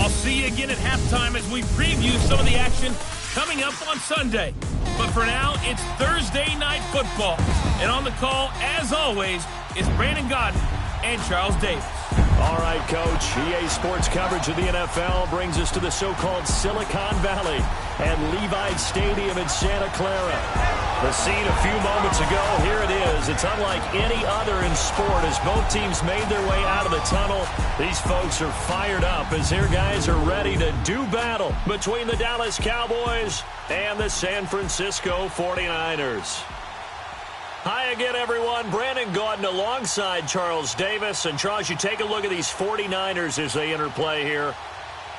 I'll see you again at halftime as we preview some of the action coming up on Sunday. But for now, it's Thursday Night Football. And on the call, as always, is Brandon Gaudin and Charles Davis. All right, Coach. EA Sports coverage of the NFL brings us to the so-called Silicon Valley at Levi Stadium in Santa Clara. The scene a few moments ago, here it is. It's unlike any other in sport as both teams made their way out of the tunnel. These folks are fired up as their guys are ready to do battle between the Dallas Cowboys and the San Francisco 49ers. Hi again, everyone. Brandon Gaudin alongside Charles Davis. And, Charles, you take a look at these 49ers as they interplay here.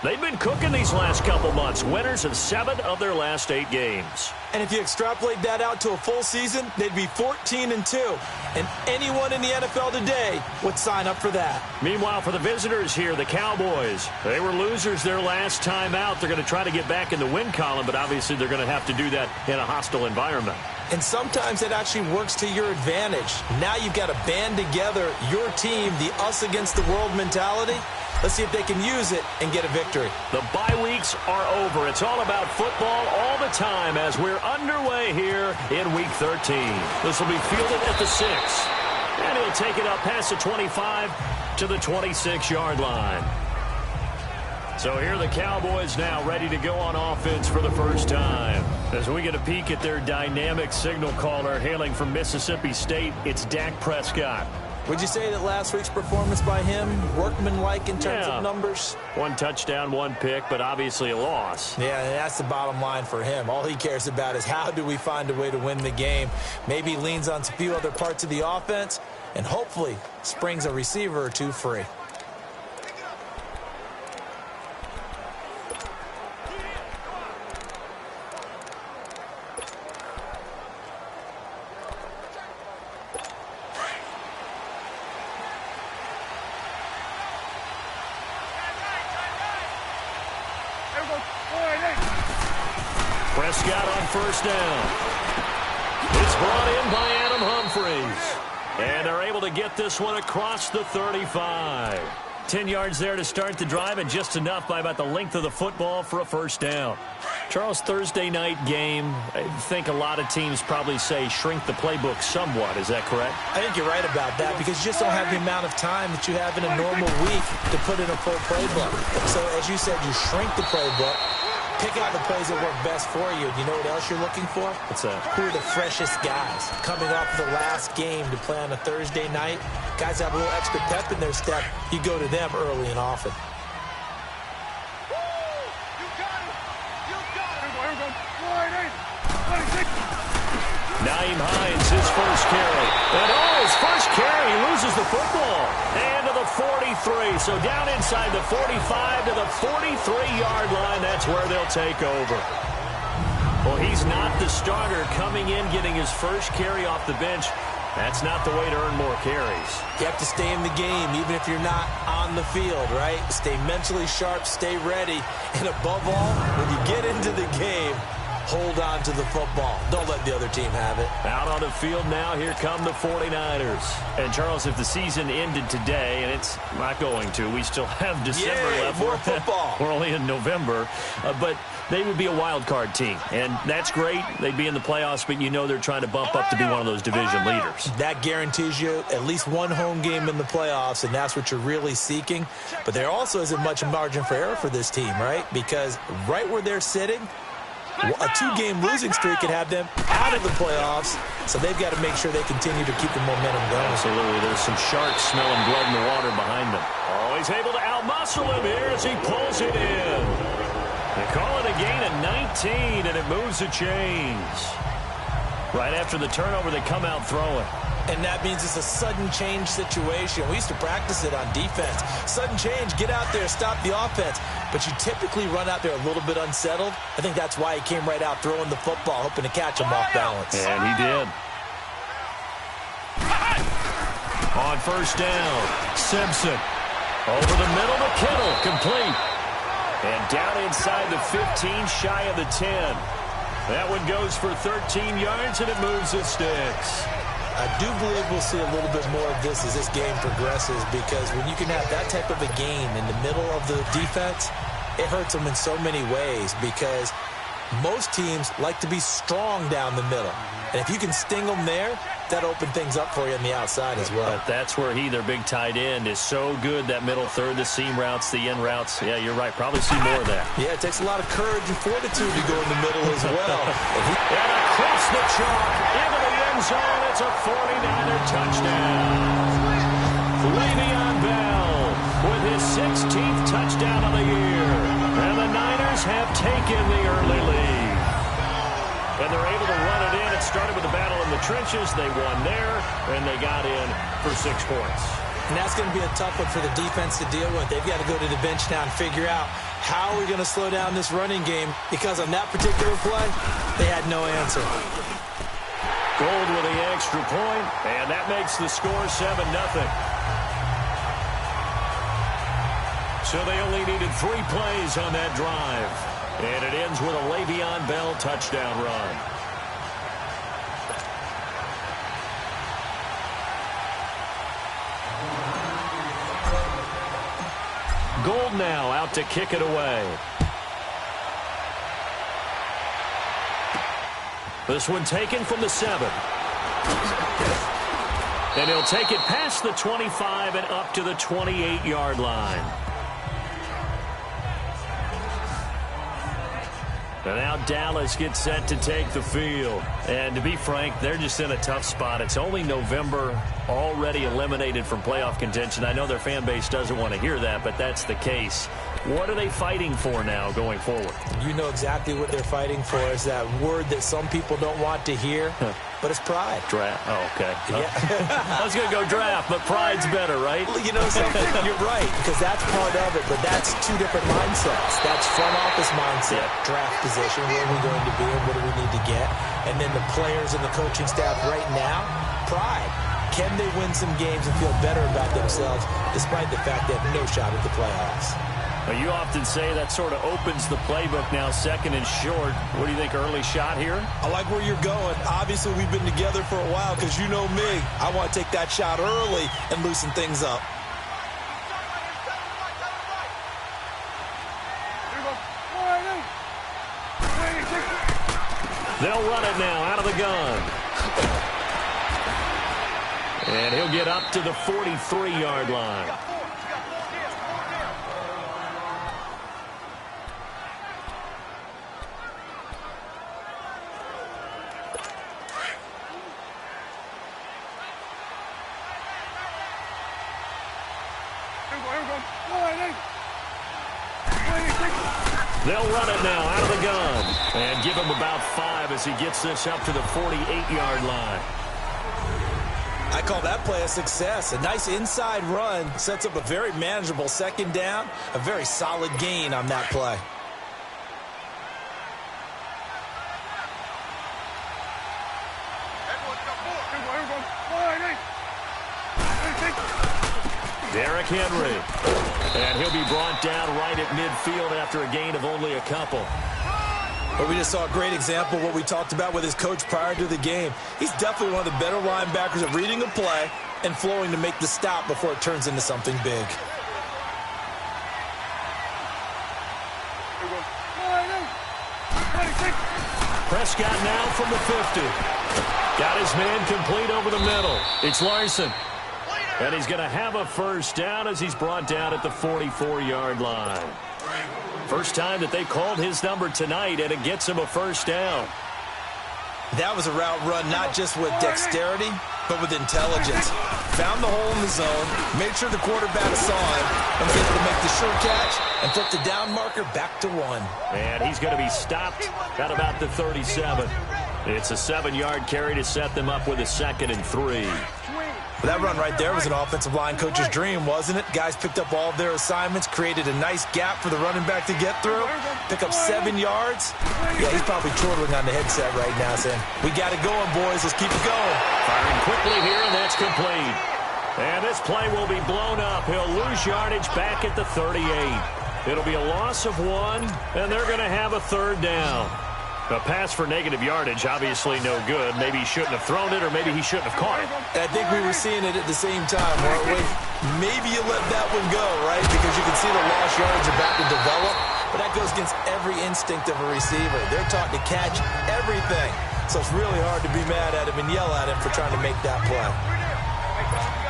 They've been cooking these last couple months. Winners of 7 of their last 8 games. And if you extrapolate that out to a full season, they'd be 14-2. And anyone in the NFL today would sign up for that. Meanwhile, for the visitors here, the Cowboys, they were losers their last time out. They're going to try to get back in the win column, but obviously they're going to have to do that in a hostile environment. And sometimes it actually works to your advantage. Now you've got to band together your team, the us against the world mentality. Let's see if they can use it and get a victory. The bye weeks are over. It's all about football all the time as we're underway here in Week 13. This will be fielded at the 6. And he'll take it up past the 25 to the 26-yard line. So here are the Cowboys now ready to go on offense for the first time. As we get a peek at their dynamic signal caller hailing from Mississippi State, it's Dak Prescott. Would you say that last week's performance by him, workmanlike in terms of numbers? 1 touchdown, 1 pick, but obviously a loss. Yeah, that's the bottom line for him. All he cares about is how do we find a way to win the game. Maybe he leans on a few other parts of the offense and hopefully springs a receiver or 2 free. Prescott on first down. It's brought in by Adam Humphries. And they're able to get this one across the 35. 10 yards there to start the drive, and just enough by about the length of the football for a first down. Charles, Thursday night game, I think a lot of teams probably say shrink the playbook somewhat. Is that correct? I think you're right about that because you just don't have the amount of time that you have in a normal week to put in a full playbook. So, as you said, you shrink the playbook. Pick out the plays that work best for you. You know what else you're looking for? What's that? Who are the freshest guys coming off of the last game to play on a Thursday night? Guys have a little extra pep in their step. You go to them early and often. Nyheim Hines, his first carry. And his first carry, he loses the football. And to the 43. So down inside the 45 to the 43-yard line. That's where they'll take over. Well, he's not the starter coming in, getting his first carry off the bench. That's not the way to earn more carries. You have to stay in the game, even if you're not on the field, right? Stay mentally sharp, stay ready. And above all, when you get into the game, hold on to the football. Don't let the other team have it. Out on the field now, here come the 49ers. And, Charles, if the season ended today, and it's not going to, we still have December left. More football. We're only in November. But they would be a wild card team. And that's great. They'd be in the playoffs, but you know they're trying to bump up to be one of those division leaders. That guarantees you at least one home game in the playoffs, and that's what you're really seeking. But there also isn't much margin for error for this team, right? Because right where they're sitting, a 2-game losing streak could have them out of the playoffs, so they've got to make sure they continue to keep the momentum going. Absolutely. There's some sharks smelling blood in the water behind them. Oh, he's able to outmuscle him here as he pulls it in. They call it a gain of 19, and it moves the chains. Right after the turnover, they come out throwing. And that means it's a sudden change situation. We used to practice it on defense. Sudden change, get out there, stop the offense. But you typically run out there a little bit unsettled. I think that's why he came right out throwing the football, hoping to catch him off balance. And he did. On first down, Simpson. Over the middle to Kittle, complete. And down inside the 15, shy of the 10. That one goes for 13 yards, and it moves the sticks. I do believe we'll see a little bit more of this as this game progresses, because when you can have that type of a game in the middle of the defense, it hurts them in so many ways because most teams like to be strong down the middle. And if you can sting them there, that opens things up for you on the outside as well. But that's where their big tight end, is so good, that middle third, the seam routes, the in routes. Yeah, you're right. Probably see more of that. Yeah, it takes a lot of courage and fortitude to go in the middle as well. And across the chalk, into the end zone, it's a 49er touchdown. Le'Veon Bell with his 16th touchdown of the year. And the Niners have taken the early lead. And they're able to run it in. It started with a battle in the trenches. They won there, and they got in for 6 points. And that's going to be a tough one for the defense to deal with. They've got to go to the bench now and figure out how are we going to slow down this running game, because on that particular play, they had no answer. Gold with the extra point, and that makes the score 7-0. So they only needed 3 plays on that drive. And it ends with a Le'Veon Bell touchdown run. Gold now out to kick it away. This one taken from the 7. And he'll take it past the 25 and up to the 28-yard line. And now Dallas gets set to take the field. And to be frank, they're just in a tough spot. It's only November, already eliminated from playoff contention. I know their fan base doesn't want to hear that, but that's the case. What are they fighting for now going forward? You know exactly what they're fighting for. Is that word that some people don't want to hear, but it's pride. Draft. Oh, okay. Yeah. I was going to go draft, but pride's better, right? Well, you know something? You're right, because that's part of it, but that's 2 different mindsets. That's front office mindset, draft position, where are we going to be and what do we need to get? And then the players and the coaching staff right now, pride. Can they win some games and feel better about themselves despite the fact they have no shot at the playoffs? Well, you often say that sort of opens the playbook now, 2nd and short. What do you think, early shot here? I like where you're going. Obviously, we've been together for a while because you know me. I want to take that shot early and loosen things up. They'll run it now out of the gun. And he'll get up to the 43-yard line. They'll run it now out of the gun and give him about 5 as he gets this up to the 48-yard line. I call that play a success. A nice inside run sets up a very manageable 2nd down, a very solid gain on that play. Derrick Henry. And he'll be brought down right at midfield after a gain of only a couple. But we just saw a great example of what we talked about with his coach prior to the game. He's definitely one of the better linebackers at reading a play and flowing to make the stop before it turns into something big. Prescott now from the 50. Got his man complete over the middle. It's Larson. And he's going to have a first down as he's brought down at the 44-yard line. First time that they called his number tonight, and it gets him a first down. That was a route run not just with dexterity, but with intelligence. Found the hole in the zone, made sure the quarterback saw him, and was able to make the sure catch and flip the down marker back to 1. And he's going to be stopped at about the 37. It's a 7-yard carry to set them up with a 2nd and 3. That run right there was an offensive line coach's dream, wasn't it? Guys picked up all of their assignments, created a nice gap for the running back to get through, pick up 7 yards. Yeah, he's probably chortling on the headset right now saying, we got it going, boys. Let's keep it going. Firing quickly here, and that's complete. And this play will be blown up. He'll lose yardage back at the 38. It'll be a loss of 1, and they're going to have a 3rd down. A pass for negative yardage, obviously no good. Maybe he shouldn't have thrown it, or maybe he shouldn't have caught it. I think we were seeing it at the same time, weren't we? Maybe you let that one go, right? Because you can see the lost yards are about to develop. but that goes against every instinct of a receiver. They're taught to catch everything. So it's really hard to be mad at him and yell at him for trying to make that play.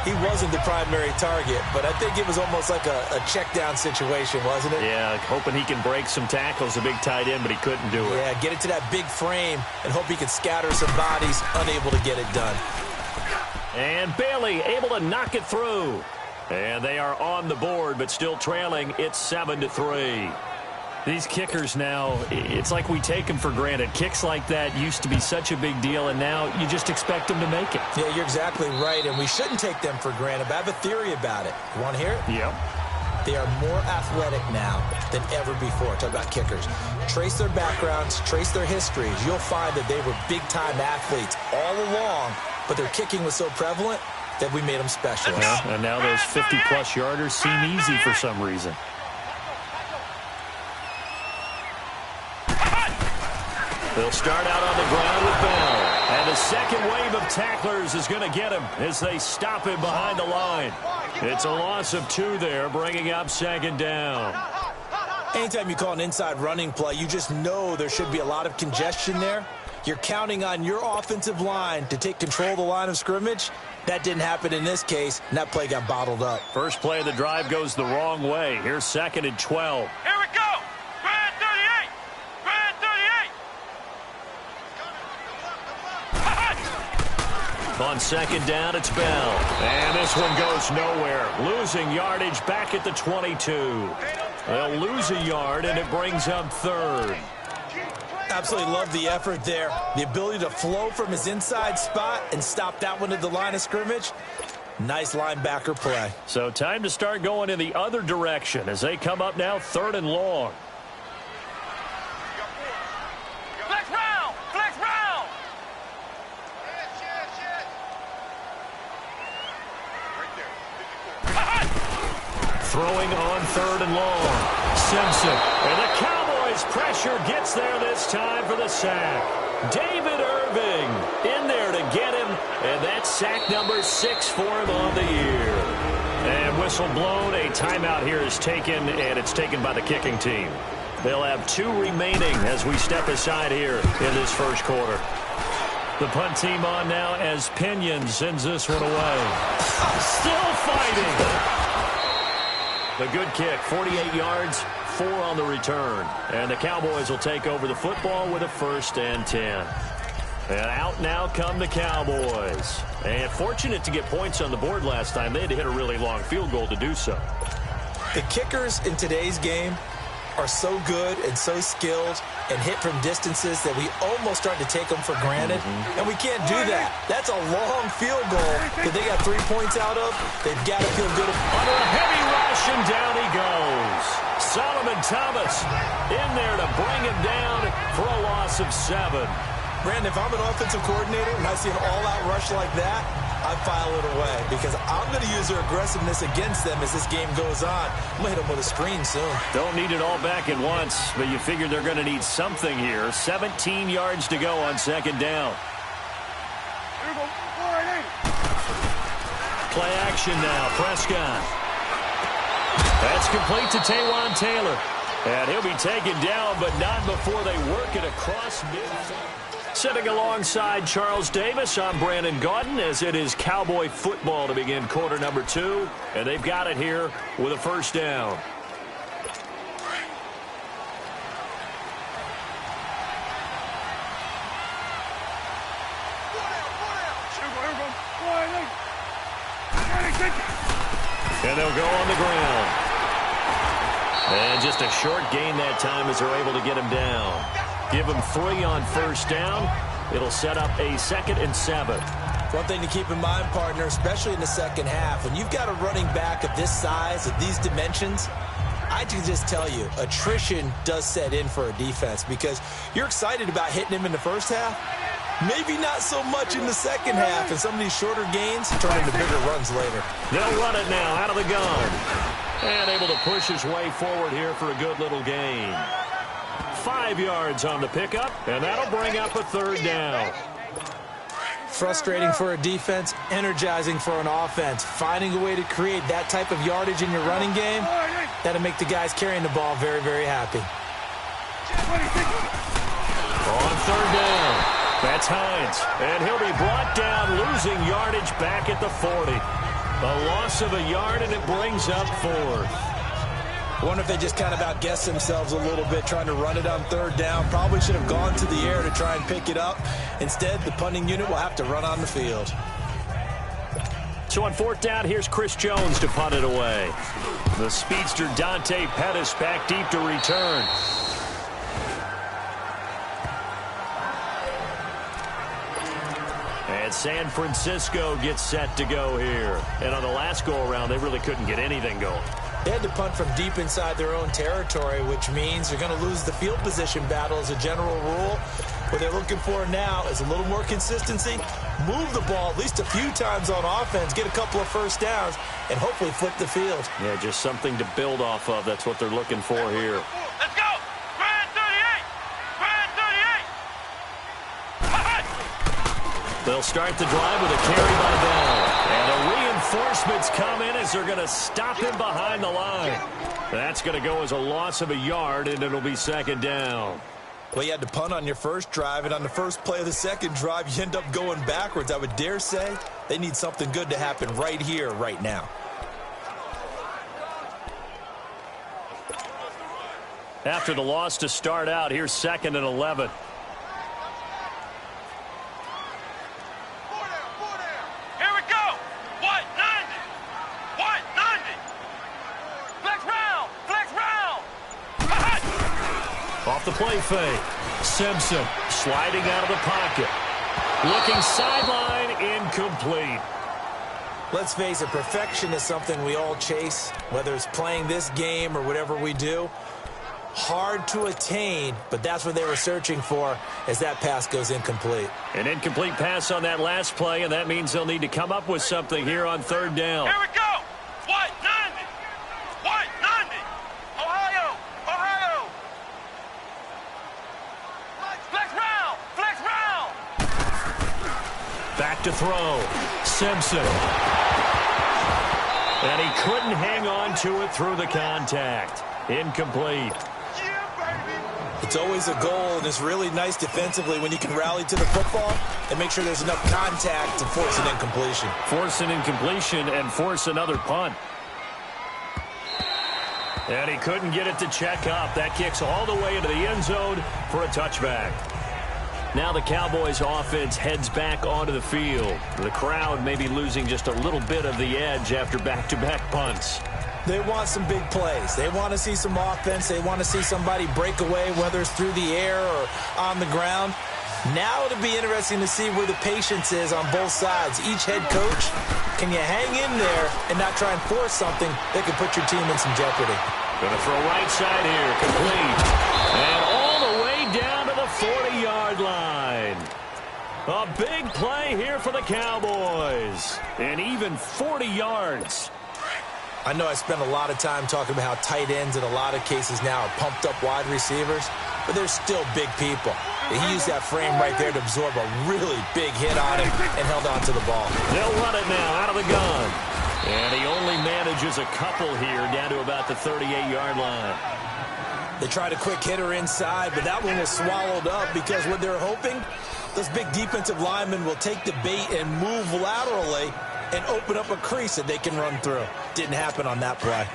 He wasn't the primary target, but I think it was almost like a check down situation, wasn't it? Yeah, hoping he can break some tackles, a big tight end, but he couldn't do it. Yeah, get it to that big frame and hope he can scatter some bodies, unable to get it done. And Bailey able to knock it through. And they are on the board, but still trailing. It's 7-3. These kickers now, it's like we take them for granted. Kicks like that used to be such a big deal, and now you just expect them to make it. Yeah, you're exactly right, and we shouldn't take them for granted, but I have a theory about it. You want to hear it? Yep. They are more athletic now than ever before. Talk about kickers. Trace their backgrounds, trace their histories. You'll find that they were big-time athletes all along, but their kicking was so prevalent that we made them special. And now those 50-plus yarders seem easy for some reason. They'll start out on the ground with Bell. And the second wave of tacklers is going to get him as they stop him behind the line. It's a loss of 2 there, bringing up second down. Anytime you call an inside running play, you just know there should be a lot of congestion there. You're counting on your offensive line to take control of the line of scrimmage. That didn't happen in this case, and that play got bottled up. First play of the drive goes the wrong way. Here's 2nd and 12. Here we go. Red 38. Red 38. On second down, it's Bell. And this one goes nowhere. Losing yardage back at the 22. They'll lose a yard, and it brings up 3rd. Absolutely love the effort there. The ability to flow from his inside spot and stop that one at the line of scrimmage. Nice linebacker play. So time to start going in the other direction as they come up now 3rd and long. Flex round. Flex round. Throwing on 3rd and long. Simpson. And the Cowboys pressure gets there this time for the sack. David Irving in there to get him. And that's sack number 6 for him on the year. And whistle blown. A timeout here is taken, and it's taken by the kicking team. They'll have 2 remaining as we step aside here in this first quarter. The punt team on now as Pinion sends this one away. Still fighting. The good kick, 48 yards, 4 on the return. And the Cowboys will take over the football with a 1st and 10. And out now come the Cowboys. And fortunate to get points on the board last time. They had to hit a really long field goal to do so. The kickers in today's game are so good and so skilled and hit from distances that we almost start to take them for granted. And we can't do that. That's a long field goal that they got 3 points out of. They've got to feel good. Under a heavy rush, and down he goes. Solomon Thomas in there to bring him down for a loss of 7. Brandon, if I'm an offensive coordinator and I see an all-out rush like that, I file it away because I'm going to use their aggressiveness against them as this game goes on. I'm going to hit them with a screen soon. Don't need it all back at once, but you figure they're going to need something here. 17 yards to go on second down. Play action now. Prescott. That's complete to Taywan Taylor. And he'll be taken down, but not before they work it across midfield. Sitting alongside Charles Davis, I'm Brandon Gaudin as it is Cowboy football to begin quarter number 2. And they've got it here with a 1st down. And they'll go on the ground. And just a short gain that time as they're able to get him down. Give him 3 on 1st down. It'll set up a 2nd and 7. One thing to keep in mind, partner, especially in the second half, when you've got a running back of this size, of these dimensions, I can just tell you, attrition does set in for a defense because you're excited about hitting him in the first half. Maybe not so much in the second half, and some of these shorter gains turn into bigger runs later. They'll run it now out of the gun. And able to push his way forward here for a good little gain. 5 yards on the pickup, and that'll bring up a 3rd down. Frustrating for a defense, energizing for an offense. Finding a way to create that type of yardage in your running game, That'll make the guys carrying the ball very, very happy. On third down, that's Hines. And he'll be brought down, losing yardage back at the 40. A loss of a yard, and it brings up fourth. I wonder if they just kind of outguessed themselves a little bit trying to run it on third down. Probably should have gone to the air to try and pick it up. Instead, the punting unit will have to run on the field. So on fourth down, here's Chris Jones to punt it away. The speedster Dante Pettis back deep to return. And San Francisco gets set to go here. And on the last go-around, they really couldn't get anything going. They had to punt from deep inside their own territory, which means they're going to lose the field position battle as a general rule. What they're looking for now is a little more consistency, move the ball at least a few times on offense, get a couple of first downs, and hopefully flip the field. Yeah, just something to build off of. That's what they're looking for here. Let's go! Grand 38! Grand 38! They'll start the drive with a carry by Bell. And the reinforcements come in as they're going to stop him behind the line. That's going to go as a loss of a yard, and it'll be second down. Well, you had to punt on your first drive, and on the first play of the second drive, you end up going backwards. I would dare say they need something good to happen right here, right now. After the loss to start out, here's 2nd and 11. Off the play fake. Simpson sliding out of the pocket. Looking sideline, incomplete. Let's face it, perfection is something we all chase, whether it's playing this game or whatever we do. Hard to attain, but that's what they were searching for as that pass goes incomplete. An incomplete pass on that last play, and that means they'll need to come up with something here on third down. Here we go! White 90! White 90! Ohio! Ohio! Flex round! Flex round! Back to throw. Simpson. And he couldn't hang on to it through the contact. Incomplete. It's always a goal, and it's really nice defensively when you can rally to the football and make sure there's enough contact to force an incompletion. Force an incompletion and force another punt. And he couldn't get it to check up. That kicks all the way into the end zone for a touchback. Now the Cowboys offense heads back onto the field. The crowd may be losing just a little bit of the edge after back-to-back punts. They want some big plays. They want to see some offense. They want to see somebody break away, whether it's through the air or on the ground. Now it'll be interesting to see where the patience is on both sides. Each head coach, can you hang in there and not try and force something that could put your team in some jeopardy? Going to throw right side here, complete. And all the way down to the 40-yard line. A big play here for the Cowboys. And even 40 yards. I know I spent a lot of time talking about how tight ends in a lot of cases now are pumped up wide receivers, but they're still big people. And he used that frame right there to absorb a really big hit on him and held on to the ball. They'll run it now out of the gun. And he only manages a couple here down to about the 38-yard line. They tried a quick hitter inside, but that one was swallowed up because what they're hoping, those big defensive linemen will take the bait and move laterally and open up a crease that they can run through. Didn't happen on that play.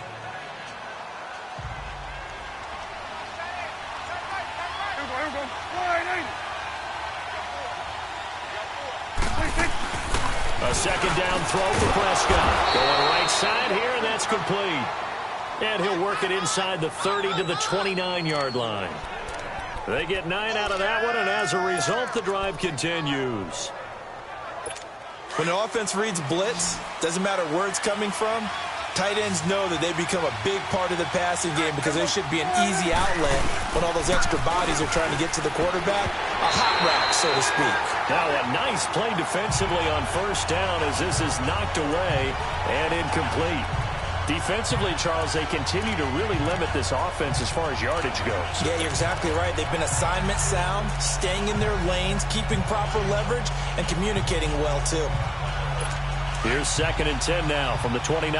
A second down throw for Prescott. Going right side here, and that's complete. And he'll work it inside the 30 to the 29-yard line. They get 9 out of that one, and as a result, the drive continues. When the offense reads blitz, doesn't matter where it's coming from, tight ends know that they become a big part of the passing game because they should be an easy outlet when all those extra bodies are trying to get to the quarterback. A hot route, so to speak. Now a nice play defensively on first down as this is knocked away and incomplete. Defensively, Charles, they continue to really limit this offense as far as yardage goes. Yeah, you're exactly right. They've been assignment sound, staying in their lanes, keeping proper leverage, and communicating well, too. Here's 2nd and 10 now from the 29.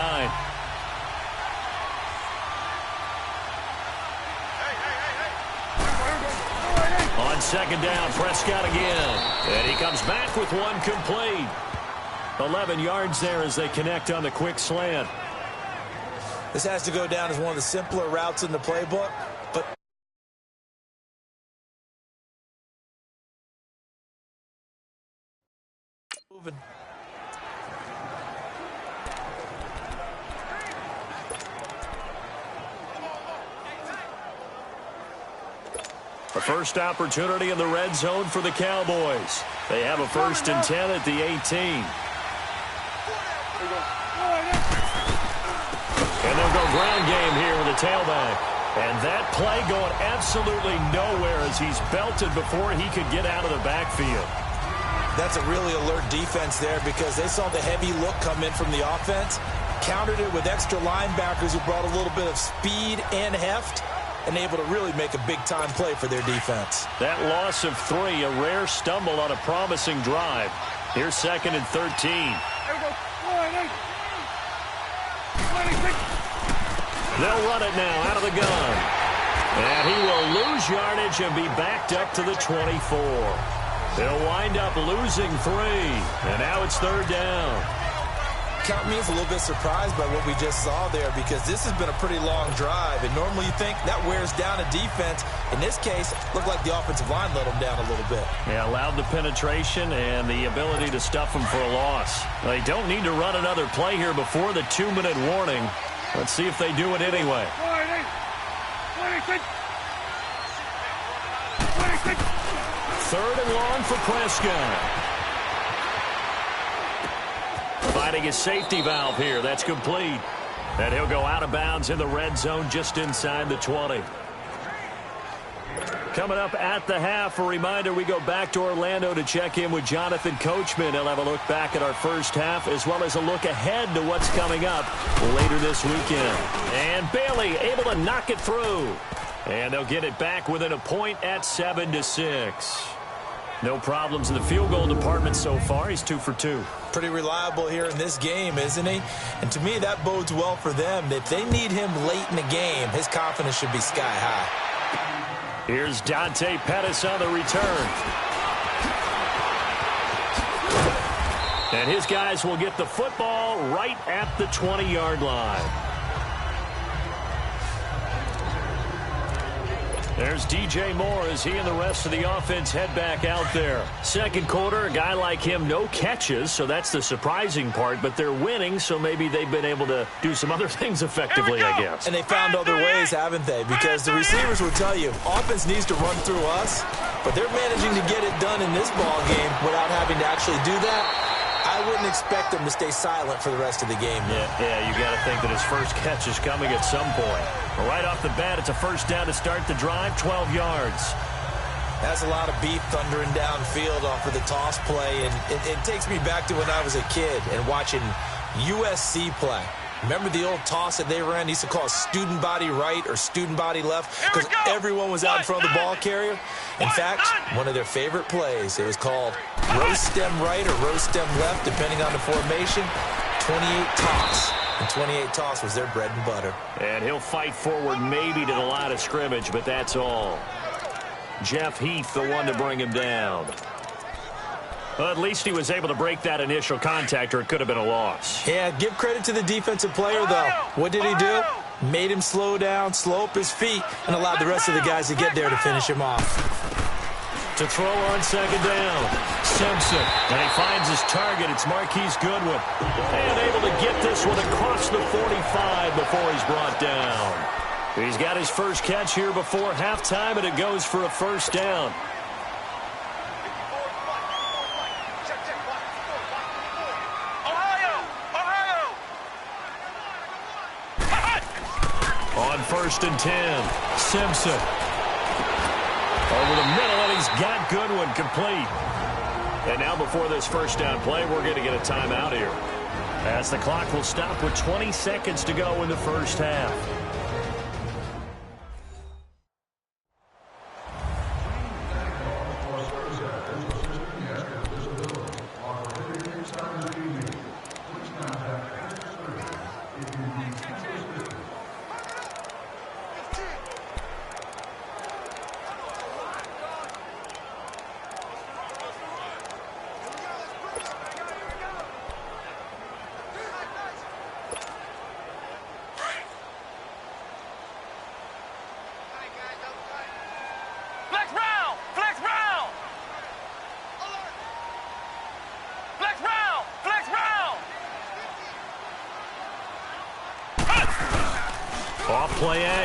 on second down. Prescott again. And he comes back with one complete. 11 yards there as they connect on the quick slant. This has to go down as one of the simpler routes in the playbook, but moving. A first opportunity in the red zone for the Cowboys. They have a 1st and 10 at the 18. And they'll go ground game here with a tailback. And that play going absolutely nowhere as he's belted before he could get out of the backfield. That's a really alert defense there because they saw the heavy look come in from the offense, countered it with extra linebackers who brought a little bit of speed and heft, and able to really make a big-time play for their defense. That loss of 3, a rare stumble on a promising drive. Here's 2nd and 13. They'll run it now out of the gun. And he will lose yardage and be backed up to the 24. They'll wind up losing 3. And now it's 3rd down. Count me as a little bit surprised by what we just saw there because this has been a pretty long drive. And normally you think that wears down a defense. In this case, looked like the offensive line let them down a little bit. Yeah, allowed the penetration and the ability to stuff them for a loss. They don't need to run another play here before the 2-minute warning. Let's see if they do it anyway. 3rd and long for Prescott. Finding his safety valve here. That's complete. And he'll go out of bounds in the red zone just inside the 20. Coming up at the half, a reminder, we go back to Orlando to check in with Jonathan Coachman. He'll have a look back at our first half as well as a look ahead to what's coming up later this weekend. And Bailey able to knock it through. And they'll get it back within a point at 7-6. No problems in the field goal department so far. He's 2 for 2. Pretty reliable here in this game, isn't he? And to me, that bodes well for them. If they need him late in the game, his confidence should be sky high. Here's Dante Pettis on the return. And his guys will get the football right at the 20-yard line. There's DJ Moore as he and the rest of the offense head back out there. Second quarter, a guy like him, no catches, so that's the surprising part. But they're winning, so maybe they've been able to do some other things effectively, I guess. And they found other ways, haven't they? Because the receivers will tell you, offense needs to run through us, but they're managing to get it done in this ball game without having to actually do that. I wouldn't expect them to stay silent for the rest of the game. Yeah, you got to think that his first catch is coming at some point. But right off the bat, it's a first down to start the drive, 12 yards. That's a lot of beef thundering downfield off of the toss play, and it takes me back to when I was a kid and watching USC play. Remember the old toss that they ran? They used to call it student body right or student body left because everyone was out in front of the ball carrier. In fact, one of their favorite plays, it was called roast stem right or roast stem left, depending on the formation, 28 toss. And 28 toss was their bread and butter. And he'll fight forward maybe to the line of scrimmage, but that's all. Jeff Heath, the one to bring him down. Well, at least he was able to break that initial contact, or it could have been a loss. Yeah, give credit to the defensive player, though. What did he do? Made him slow down, slow up his feet, and allowed the rest of the guys to get there to finish him off. To throw on second down, Simpson. And he finds his target. It's Marquise Goodwin. And able to get this one across the 45 before he's brought down. He's got his first catch here before halftime, and it goes for a first down. On 1st and 10, Simpson. Over the middle, and he's got Goodwin complete. And now before this first down play, we're going to get a timeout here, as the clock will stop with 20 seconds to go in the first half.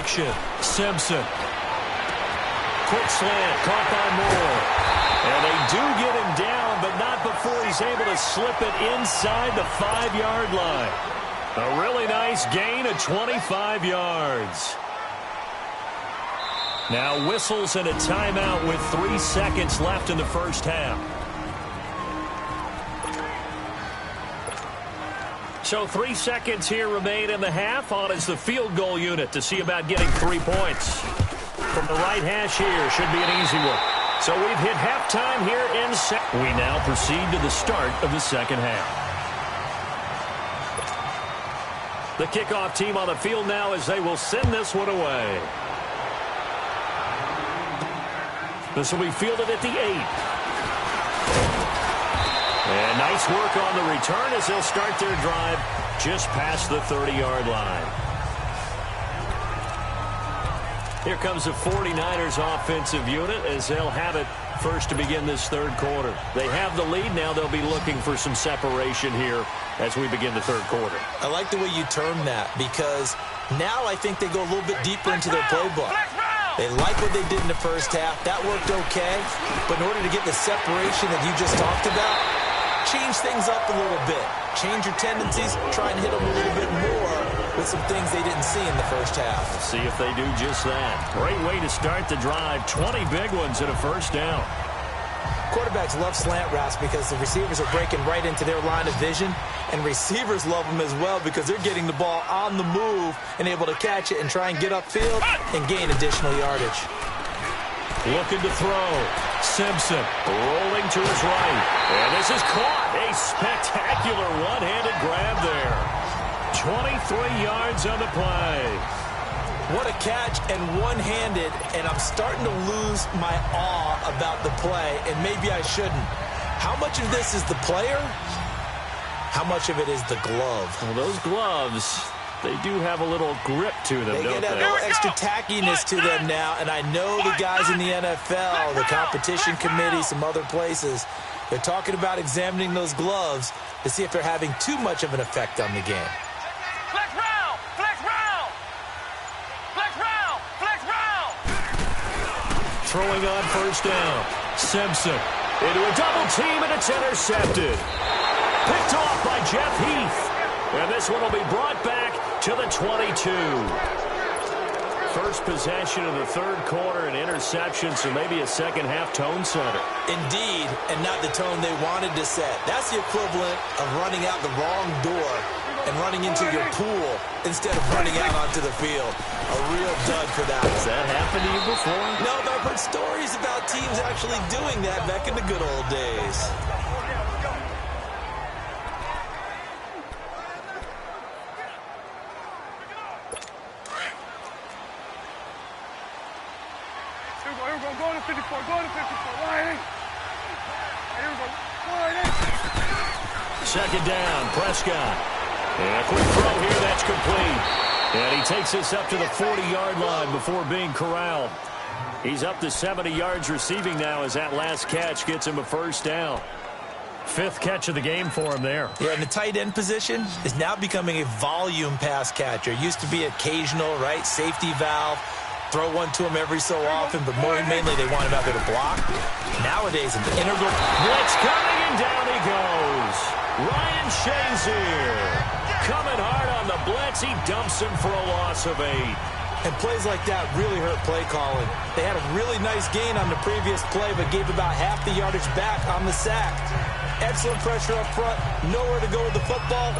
action. Simpson. Quick slant, caught by Moore. And they do get him down, but not before he's able to slip it inside the 5-yard line. A really nice gain of 25 yards. Now whistles and a timeout with 3 seconds left in the first half. So 3 seconds here remain in the half. On is the field goal unit to see about getting 3 points. From the right hash here, should be an easy one. So we've hit halftime here in we now proceed to the start of the second half. The kickoff team on the field now as they will send this one away. This will be fielded at the 8. And nice work on the return as they'll start their drive just past the 30-yard line. Here comes the 49ers offensive unit as they'll have it first to begin this third quarter. They have the lead. Now they'll be looking for some separation here as we begin the third quarter. I like the way you term that because now I think they go a little bit deeper into their playbook. They like what they did in the first half. That worked okay. But in order to get the separation that you just talked about, change things up a little bit. Change your tendencies. Try and hit them a little bit more with some things they didn't see in the first half. We'll see if they do just that. Great way to start the drive. 20 big ones and a first down. Quarterbacks love slant routes because the receivers are breaking right into their line of vision, and receivers love them as well because they're getting the ball on the move and able to catch it and try and get upfield and gain additional yardage. Looking to throw. Simpson rolling to his right. And this is caught. A spectacular one-handed grab there. 23 yards on the play. What a catch and one-handed, and I'm starting to lose my awe about the play, and maybe I shouldn't. How much of this is the player? How much of it is the glove? Well, those gloves, they do have a little grip to them, don't they? They get a little extra tackiness to them now, and I know the guys in the NFL, the competition committee, some other places, they're talking about examining those gloves to see if they're having too much of an effect on the game. Flex round! Flex round! Flex round! Flex round! Throwing on first down. Simpson into a double team, and it's intercepted. Picked off by Jeff Heath. And this one will be brought back to the 22. First possession of the third quarter, an interception, so maybe a second-half tone setter. Indeed, and not the tone they wanted to set. That's the equivalent of running out the wrong door and running into your pool instead of running out onto the field. A real dud for that. Has that happened to you before? No, but I've heard stories about teams actually doing that back in the good old days. Go to 54, go to 54, Riley. Here we go, Riley. Second down, Prescott. And a quick throw here, that's complete. And he takes this up to the 40-yard line before being corralled. He's up to 70 yards receiving now as that last catch gets him a first down. Fifth catch of the game for him there. Yeah, and the tight end position is now becoming a volume pass catcher. Used to be occasional, right? Safety valve. Throw one to him every so often, but more mainly they want him out there to block. Nowadays, an integral blitz coming, and down he goes. Ryan Shazier coming hard on the blitz. He dumps him for a loss of 8. And plays like that really hurt play calling. They had a really nice gain on the previous play, but gave about half the yardage back on the sack. Excellent pressure up front. Nowhere to go with the football.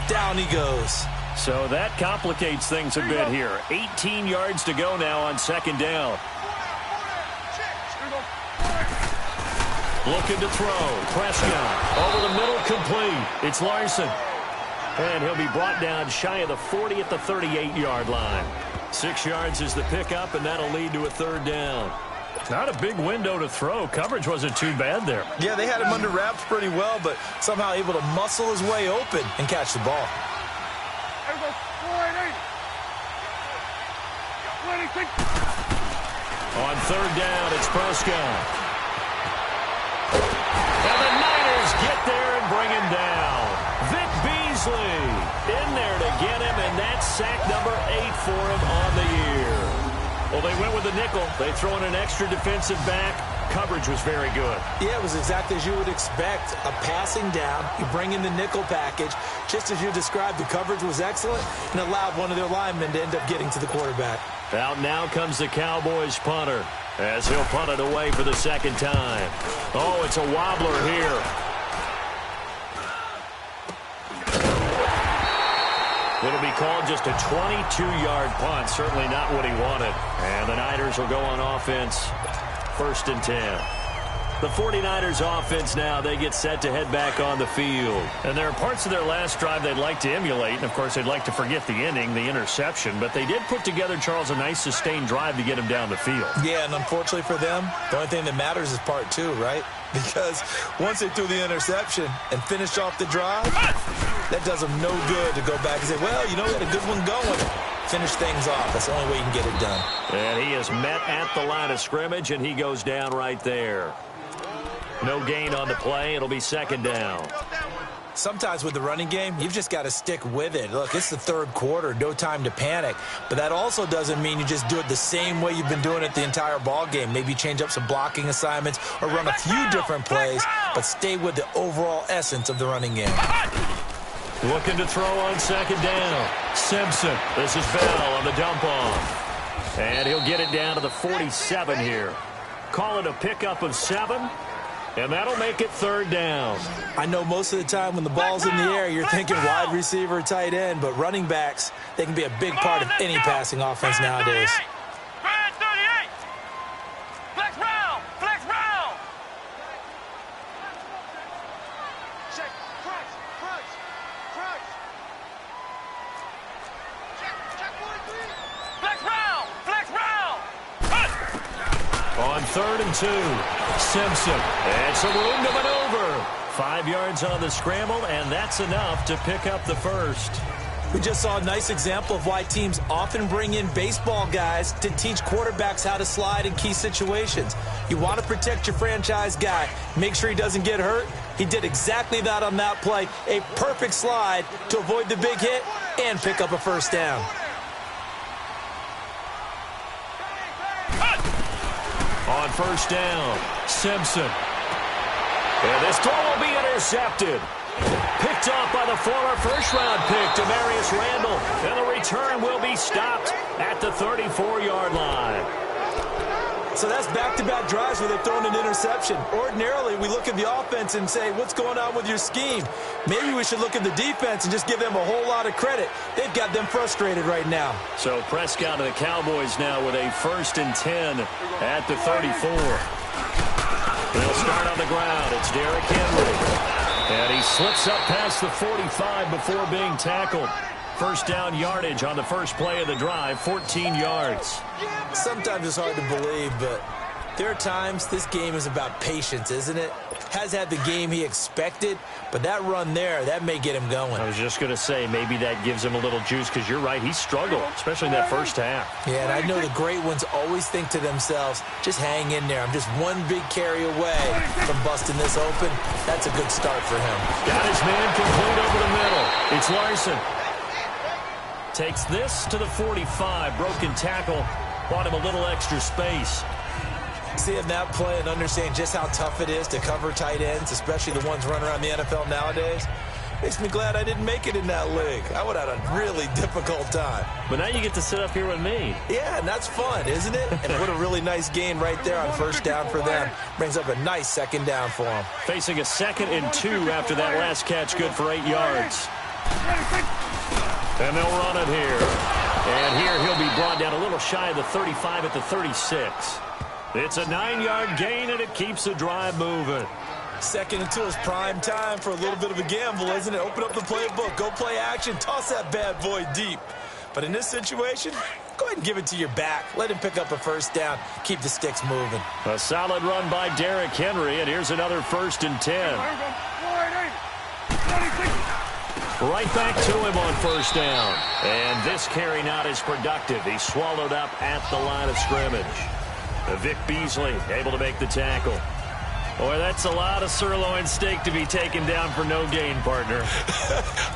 Down he goes. So that complicates things a bit here. 18 yards to go now on second down. Looking to throw. Prescott over the middle, complete. It's Larson. And he'll be brought down shy of the 40 at the 38-yard line. 6 yards is the pickup, and that'll lead to a third down. Not a big window to throw. Coverage wasn't too bad there. Yeah, they had him under wraps pretty well, but somehow able to muscle his way open and catch the ball. On third down, it's Prescott. And the Niners get there and bring him down. Vic Beasley in there to get him, and that's sack number 8 for him on the year. Well, they went with the nickel. They throw in an extra defensive back. Coverage was very good. Yeah, it was exactly as you would expect. A passing down. You bring in the nickel package. Just as you described, the coverage was excellent and allowed one of their linemen to end up getting to the quarterback. Out now comes the Cowboys punter as he'll punt it away for the second time. Oh, it's a wobbler here. It'll be called just a 22-yard punt. Certainly not what he wanted. And the Niners will go on offense. 1st and 10. The 49ers offense now, they get set to head back on the field. And there are parts of their last drive they'd like to emulate. And, of course, they'd like to forget the ending, the interception. But they did put together, Charles, a nice sustained drive to get him down the field. Yeah, and unfortunately for them, the only thing that matters is part 2, right? Because once they threw the interception and finished off the drive, that does them no good to go back and say, well, you know, we had a good one going. Finish things off. That's the only way you can get it done. And he is met at the line of scrimmage, and he goes down right there. No gain on the play. It'll be 2nd down. Sometimes with the running game, you've just got to stick with it. Look, it's the 3rd quarter, no time to panic. But that also doesn't mean you just do it the same way you've been doing it the entire ball game. Maybe change up some blocking assignments or run a few different plays, but stay with the overall essence of the running game. Looking to throw on 2nd down. Simpson. This is Bell on the dump off. And he'll get it down to the 47 here. Call it a pickup of 7. And that'll make it 3rd down. I know most of the time when the ball's in the air, you're thinking wide receiver, tight end, but running backs, they can be a big part of any passing offense nowadays. Flex round! Flex round! Check. Crunch! Crunch! Crunch! Check 1, 3! Flex round! Flex round! On 3rd and 2. Simpson. And some room to maneuver. 5 yards on the scramble, and that's enough to pick up the first. We just saw a nice example of why teams often bring in baseball guys to teach quarterbacks how to slide in key situations. You want to protect your franchise guy. Make sure he doesn't get hurt. He did exactly that on that play. A perfect slide to avoid the big hit and pick up a 1st down. On 1st down, Simpson. And this throw will be intercepted. Picked off by the former 1st-round pick, Demarius Randall. And the return will be stopped at the 34-yard line. So that's back-to-back drives where they've thrown an interception. Ordinarily, we look at the offense and say, what's going on with your scheme? Maybe we should look at the defense and just give them a whole lot of credit. They've got them frustrated right now. So Prescott and the Cowboys now with a 1st and 10 at the 34. They'll start on the ground. It's Derrick Henry. And he slips up past the 45 before being tackled. 1st down yardage on the first play of the drive, 14 yards. Sometimes it's hard to believe, but there are times this game is about patience, isn't it? Has had the game he expected, but that run there, that may get him going. I was just going to say, maybe that gives him a little juice, because you're right, he struggled, especially in that 1st half. Yeah, and I know the great ones always think to themselves, just hang in there. I'm just one big carry away from busting this open. That's a good start for him. Got his man complete over the middle. It's Larson. Takes this to the 45. Broken tackle. Bought him a little extra space. Seeing that play and understand just how tough it is to cover tight ends, especially the ones running around the NFL nowadays, makes me glad I didn't make it in that league. I would have had a really difficult time. But now you get to sit up here with me. Yeah, and that's fun, isn't it? And what a really nice gain right there on 1st down for them. Brings up a nice 2nd down for them. Facing a 2nd and 2 after that last catch, good for 8 yards. And they'll run it here. And here he'll be brought down a little shy of the 35 at the 36. It's a 9-yard gain, and it keeps the drive moving. 2nd and 2 is prime time for a little bit of a gamble, isn't it? Open up the playbook, go play action, toss that bad boy deep. But in this situation, go ahead and give it to your back. Let him pick up a 1st down, keep the sticks moving. A solid run by Derrick Henry, and here's another 1st and 10. Right back to him on 1st down. And this carry not as productive. He's swallowed up at the line of scrimmage. Vic Beasley able to make the tackle. Boy, that's a lot of sirloin steak to be taken down for no gain, partner.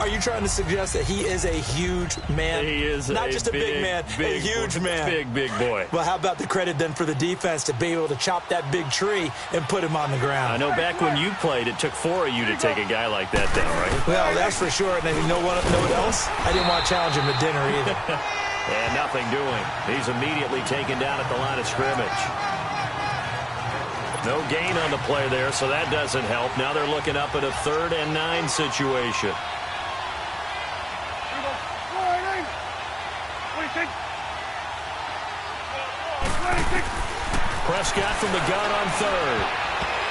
Are you trying to suggest that he is a huge man? He is not just a big man, a huge man. Big boy. Well, how about the credit then for the defense to be able to chop that big tree and put him on the ground? I know back when you played, it took 4 of you to take a guy like that down, right? Well, that's for sure. And you know what else? I didn't want to challenge him to dinner either. And nothing doing. He's immediately taken down at the line of scrimmage. No gain on the play there, so that doesn't help. Now they're looking up at a 3rd and 9 situation. Prescott from the gun on 3rd.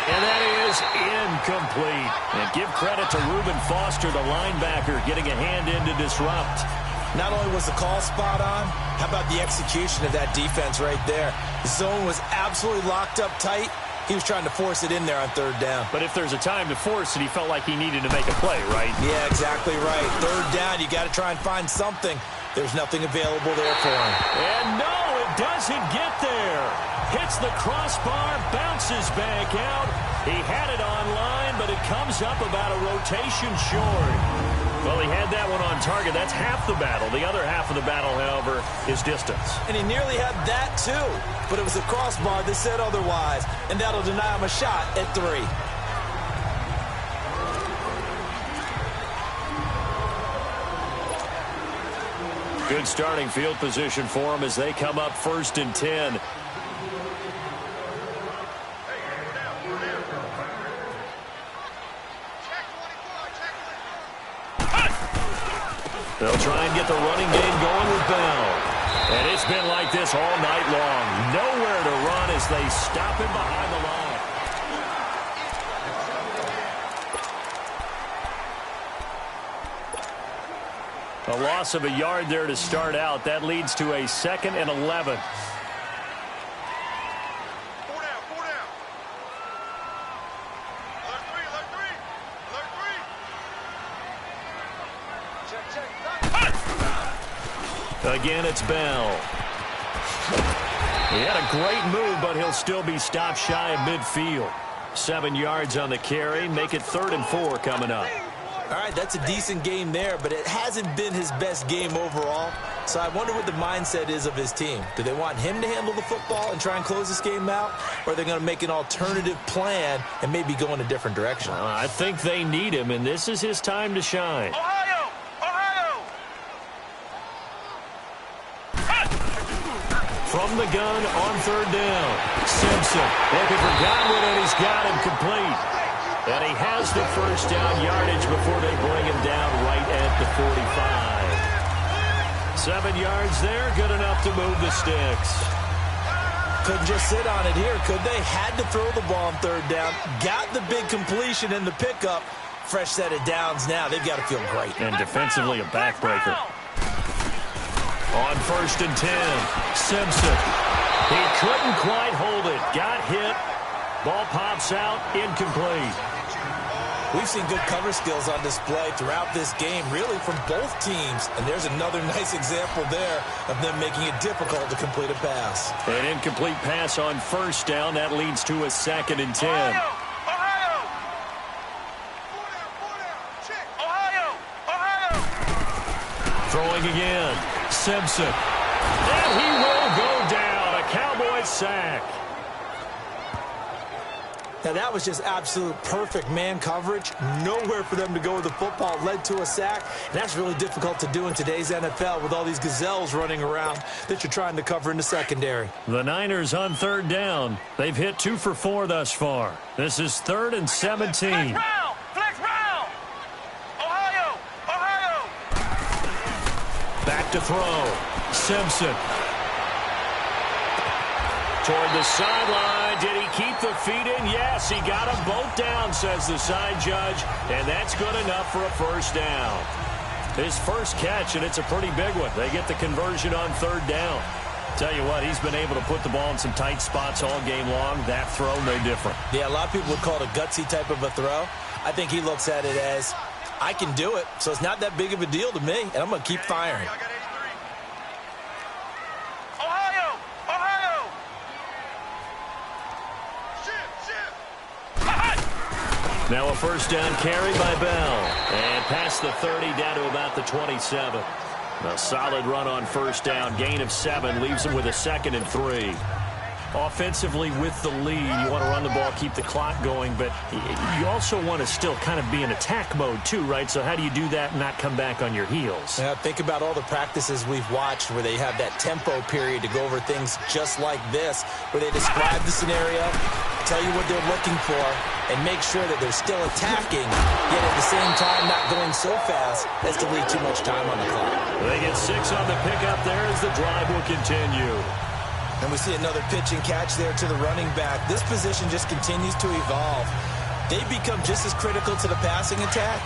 And that is incomplete. And give credit to Reuben Foster, the linebacker, getting a hand in to disrupt. Not only was the call spot on, how about the execution of that defense right there? The zone was absolutely locked up tight. He was trying to force it in there on 3rd down. But if there's a time to force it, he felt like he needed to make a play, right? Yeah, exactly right. 3rd down, you got to try and find something. There's nothing available there for him. And no, it doesn't get there. Hits the crossbar, bounces back out. He had it online, but it comes up about a rotation short. Well, he had that one on target. That's half the battle. The other half of the battle, however, is distance. And he nearly had that, too. But it was a crossbar that said otherwise. And that'll deny him a shot at 3. Good starting field position for him as they come up 1st and 10. They'll try and get the running game going with Bell. And it's been like this all night long. Nowhere to run as they stop him behind the line. A loss of a yard there to start out. That leads to a 2nd and 11. Again, it's Bell. He had a great move, but he'll still be stopped shy of midfield. 7 yards on the carry. Make it 3rd and 4 coming up. All right, that's a decent game there, but it hasn't been his best game overall. So I wonder what the mindset is of his team. Do they want him to handle the football and try and close this game out? Or are they going to make an alternative plan and maybe go in a different direction? I think they need him, and this is his time to shine. Ohio! Ohio! From the gun on 3rd down. Simpson looking for Godwin, and he's got him complete. And he has the 1st down yardage before they bring him down right at the 45. 7 yards there, good enough to move the sticks. Couldn't just sit on it here, could they? Had to throw the ball on 3rd down. Got the big completion in the pickup. Fresh set of downs now. They've got to feel great. And defensively a backbreaker. On 1st and 10, Simpson. He couldn't quite hold it. Got hit. Ball pops out, incomplete. We've seen good cover skills on display throughout this game, really from both teams. And there's another nice example there of them making it difficult to complete a pass. An incomplete pass on 1st down. That leads to a 2nd and 10. Ohio! Ohio! Ohio! Throwing again. Simpson. And he will go down. A Cowboy sack. Now, that was just absolute perfect man coverage. Nowhere for them to go with the football. Led to a sack. And that's really difficult to do in today's NFL with all these gazelles running around that you're trying to cover in the secondary. The Niners on 3rd down. They've hit 2 for 4 thus far. This is 3rd and 17. Flex round! Flex round! Ohio! Ohio! Back to throw. Simpson. Toward the sideline. Did he keep the feet in? Yes, he got them both down, says the side judge. And that's good enough for a 1st down. His first catch, and it's a pretty big one. They get the conversion on 3rd down. Tell you what, he's been able to put the ball in some tight spots all game long. That throw, no different. Yeah, a lot of people would call it a gutsy type of a throw. I think he looks at it as, I can do it, so it's not that big of a deal to me, and I'm going to keep firing. Ohio! Ohio! Now a first down carry by Bell. And past the 30 down to about the 27. A solid run on first down. Gain of 7 leaves them with a 2nd and 3. Offensively with the lead, you want to run the ball, keep the clock going, but you also want to still kind of be in attack mode too, right? So how do you do that and not come back on your heels? Yeah, think about all the practices we've watched where they have that tempo period to go over things just like this, where they describe the scenario, tell you what they're looking for, and make sure that they're still attacking, yet at the same time not going so fast as to leave too much time on the clock. They get 6 on the pickup there as the drive will continue. And we see another pitch and catch there to the running back. This position just continues to evolve. They become just as critical to the passing attack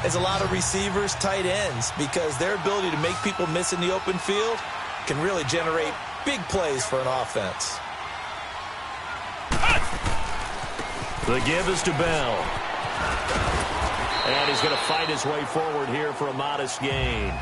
as a lot of receivers, tight ends, because their ability to make people miss in the open field can really generate big plays for an offense. The give is to Bell. And he's going to fight his way forward here for a modest gain.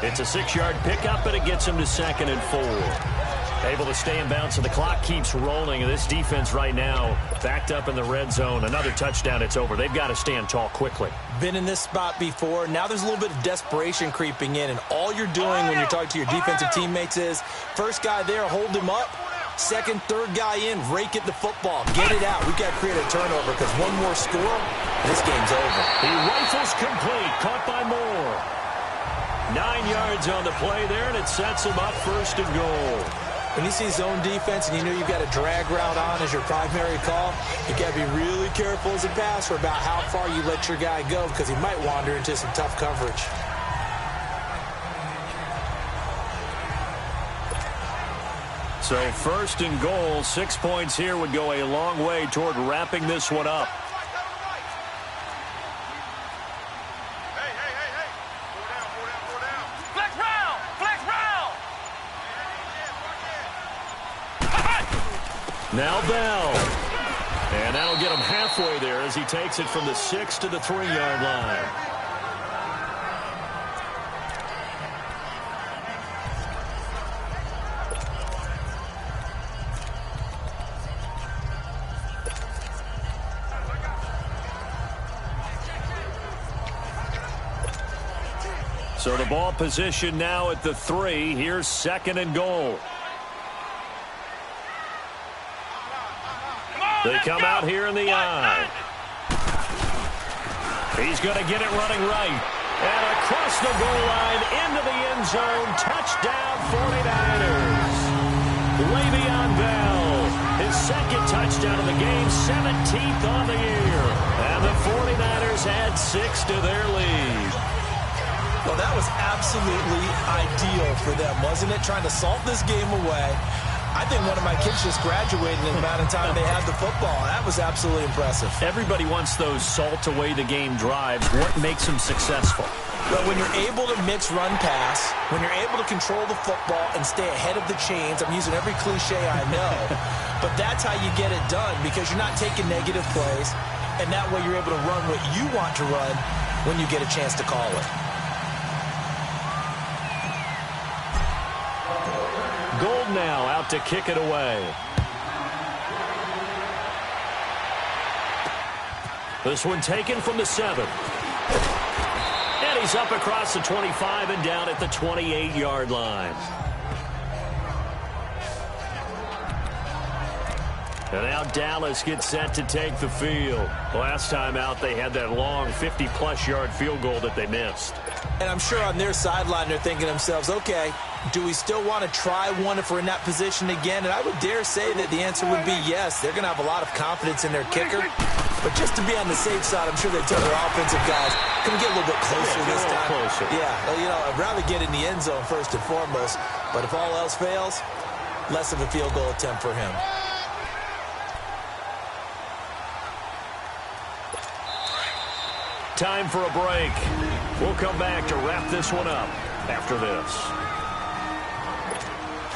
It's a 6-yard pickup, and it gets him to 2nd and 4. Able to stay in bounds, so the clock keeps rolling. And this defense right now backed up in the red zone. Another touchdown, it's over. They've got to stand tall quickly. Been in this spot before. Now there's a little bit of desperation creeping in, and all you're doing when you're talking to your defensive teammates is first guy there, hold him up. Second, third guy in, rake at the football. Get it out. We've got to create a turnover because one more score, and this game's over. He rifles complete, caught by Moore. 9 yards on the play there, and it sets him up 1st and goal. When you see zone defense and you know you've got a drag route on as your primary call, you got to be really careful as a passer about how far you let your guy go because he might wander into some tough coverage. So 1st and goal, 6 points here would go a long way toward wrapping this one up. Now Bell. And that'll get him halfway there as he takes it from the 6 to the 3-yard line. So the ball position now at the 3. Here's 2nd and goal. They come out here in the eye. He's going to get it running right. And across the goal line into the end zone. Touchdown 49ers. Le'Veon Bell. His 2nd touchdown of the game. 17th on the year. And the 49ers add 6 to their lead. Well, that was absolutely ideal for them, wasn't it? Trying to salt this game away. I think one of my kids just graduated in the amount of time they had the football. That was absolutely impressive. Everybody wants those salt-away-the-game drives. What makes them successful? Well, when you're able to mix run-pass, when you're able to control the football and stay ahead of the chains, I'm using every cliche I know, but that's how you get it done because you're not taking negative plays, and that way you're able to run what you want to run when you get a chance to call it. Gold now out to kick it away. This one taken from the 7. And he's up across the 25 and down at the 28-yard line. And now Dallas gets set to take the field. Last time out, they had that long 50-plus yard field goal that they missed. And I'm sure on their sideline, they're thinking to themselves, okay, do we still want to try one if we're in that position again? And I would dare say that the answer would be yes. They're going to have a lot of confidence in their kicker. But just to be on the safe side, I'm sure they tell their offensive guys, can we get a little bit closer this time? Closer. Yeah, well, you know, I'd rather get in the end zone first and foremost. But if all else fails, less of a field goal attempt for him. Time for a break. We'll come back to wrap this one up after this.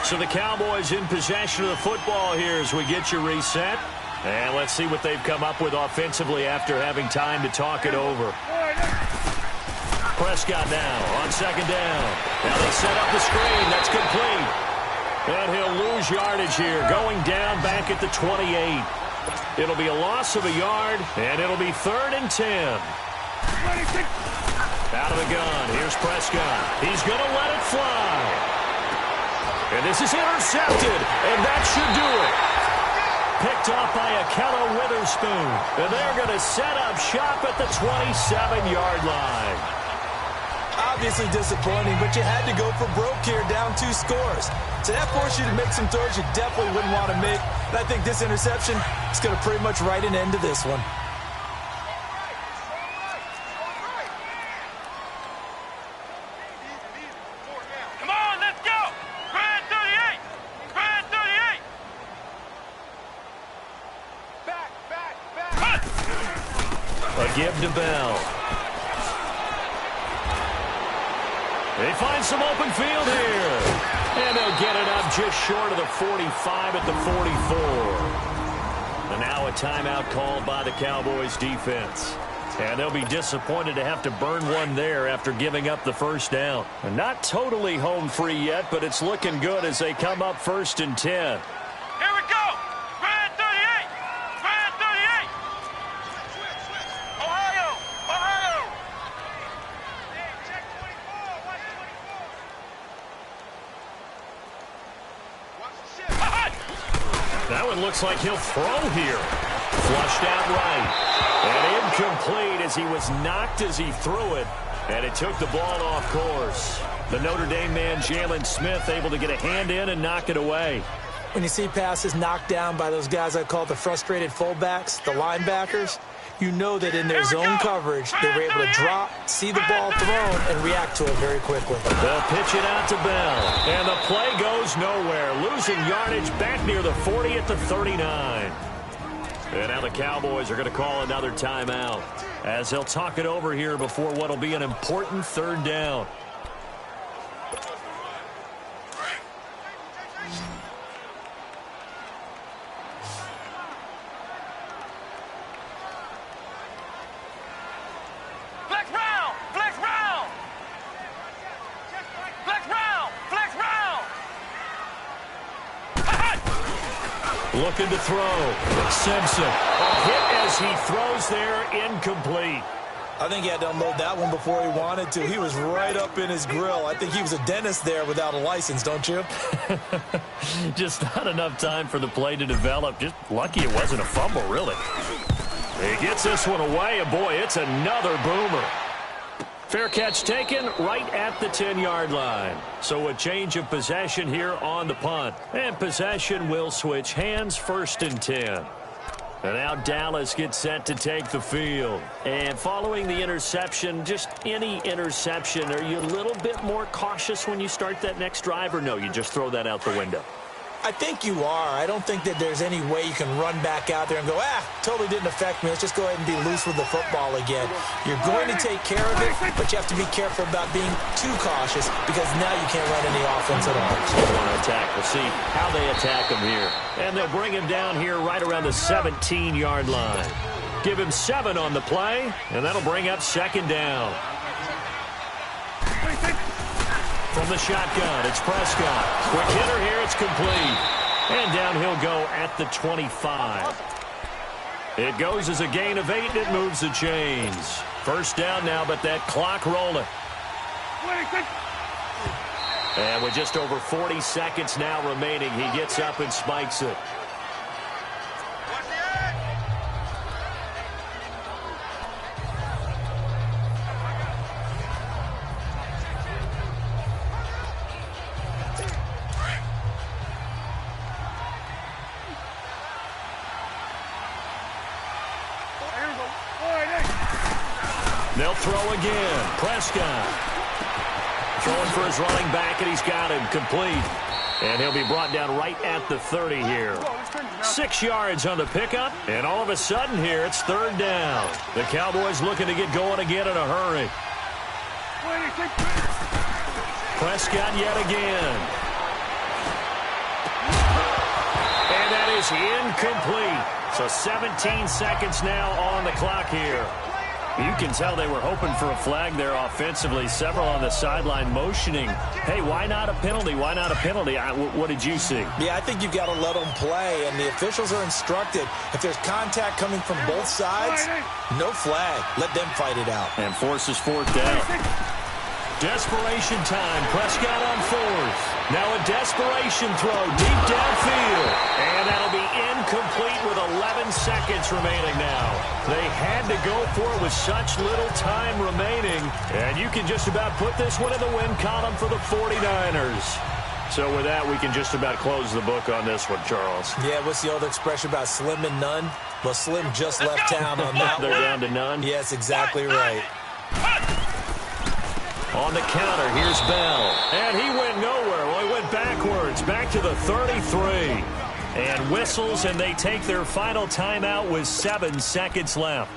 So the Cowboys in possession of the football here as we get you reset. And let's see what they've come up with offensively after having time to talk it over. Prescott now on 2nd down. Now they set up the screen. That's complete. And he'll lose yardage here, going down back at the 28. It'll be a loss of a yard, and it'll be 3rd and 10. Out of the gun, here's Prescott. He's going to let it fly. And this is intercepted, and that should do it. Picked off by Akello Witherspoon. And they're going to set up shop at the 27-yard line. Obviously disappointing, but you had to go for broke here, down 2 scores. So that forced you to make some throws you definitely wouldn't want to make. And I think this interception is going to pretty much write an end to this one. Come on, let's go! Grand 38! Grand 38! Back! A give to Bell. They find some open field here. And they'll get it up just short of the 45 at the 44. And now a timeout called by the Cowboys defense. And they'll be disappointed to have to burn one there after giving up the first down. And not totally home free yet, but it's looking good as they come up 1st and 10. Here we go! Grand 38! Grand 38! Ohio! Ohio! Check 24! Watch 24! That one looks like he'll throw here. Flushed out right. And incomplete as he was knocked as he threw it. And it took the ball off course. The Notre Dame man, Jalen Smith, able to get a hand in and knock it away. When you see passes knocked down by those guys I call the frustrated fullbacks, the linebackers, you know that in their zone coverage, they were able to drop, see the ball thrown, and react to it very quickly. They'll pitch it out to Bell. And the play goes nowhere. Losing yardage back near the 40 at the 39. And now the Cowboys are going to call another timeout as they'll talk it over here before what will be an important 3rd down. Flex round! Flex round! Flex round! Flex round! Looking to throw. Simpson. A hit as he throws there, incomplete. I think he had to unload that one before he wanted to. He was right up in his grill. I think he was a dentist there without a license, don't you? Just not enough time for the play to develop. Just lucky it wasn't a fumble, really. He gets this one away, and boy, it's another boomer. Fair catch taken right at the 10-yard line. So a change of possession here on the punt. And possession will switch hands, 1st and 10. And now Dallas gets set to take the field. And following the interception, just any interception, are you a little bit more cautious when you start that next drive, or no, you just throw that out the window? I think you are. I don't think that there's any way you can run back out there and go, totally didn't affect me. Let's just go ahead and be loose with the football again. You're going to take care of it, but you have to be careful about being too cautious because now you can't run any offense at all. They want to attack. We'll see how they attack him here. And they'll bring him down here right around the 17-yard line. Give him 7 on the play, and that'll bring up 2nd down. From the shotgun, it's Prescott. Quick hitter here, it's complete. And down he'll go at the 25. It goes as a gain of 8, and it moves the chains. 1st down now, but that clock rolling. And with just over 40 seconds now remaining, he gets up and spikes it. They'll throw again. Prescott throwing for his running back, and he's got him complete. And he'll be brought down right at the 30 here. 6 yards on the pickup, and all of a sudden here it's 3rd down. The Cowboys looking to get going again in a hurry. Prescott yet again. And that is incomplete. So 17 seconds now on the clock here. You can tell they were hoping for a flag there offensively. Several on the sideline motioning, hey, why not a penalty? Why not a penalty? What did you see? Yeah, I think you've got to let them play, and the officials are instructed. If there's contact coming from both sides, no flag. Let them fight it out. And forces fourth down. Desperation time. Prescott on fourth. Now a desperation throw deep downfield. And that'll be incomplete with 11 seconds remaining now. They had to go for it with such little time remaining. And you can just about put this one in the win column for the 49ers. So with that, we can just about close the book on this one, Charles. Yeah, what's the old expression about slim and none? Well, Slim just left town on that one. They're down to none? Yes, exactly right. On the counter, here's Bell. And he went nowhere. Well, he went backwards, back to the 33. And whistles, and they take their final timeout with 7 seconds left.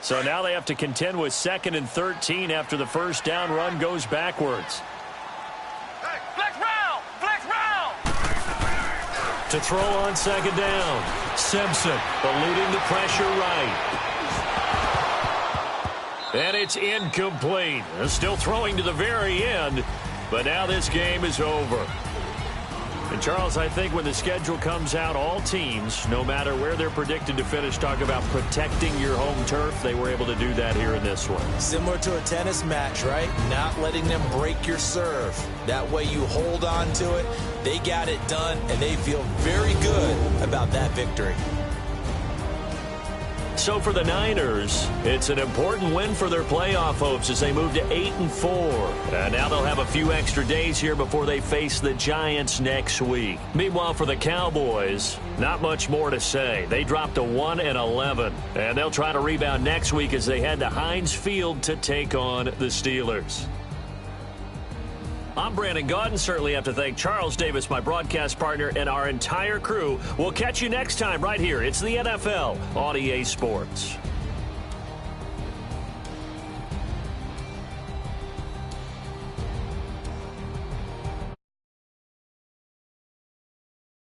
So now they have to contend with 2nd and 13 after the first down run goes backwards. Flex round! Flex round! To throw on 2nd down. Simpson eluding the pressure right. And it's incomplete. They're still throwing to the very end, but now this game is over. And, Charles, I think when the schedule comes out, all teams, no matter where they're predicted to finish, talk about protecting your home turf. They were able to do that here in this one. Similar to a tennis match, right? Not letting them break your serve. That way you hold on to it. They got it done, and they feel very good about that victory. So for the Niners, it's an important win for their playoff hopes as they move to 8-4. And now they'll have a few extra days here before they face the Giants next week. Meanwhile, for the Cowboys, not much more to say. They dropped to 1-11, and they'll try to rebound next week as they head to Heinz Field to take on the Steelers. I'm Brandon Gaudin. Certainly have to thank Charles Davis, my broadcast partner, and our entire crew. We'll catch you next time right here. It's the NFL on EA Sports.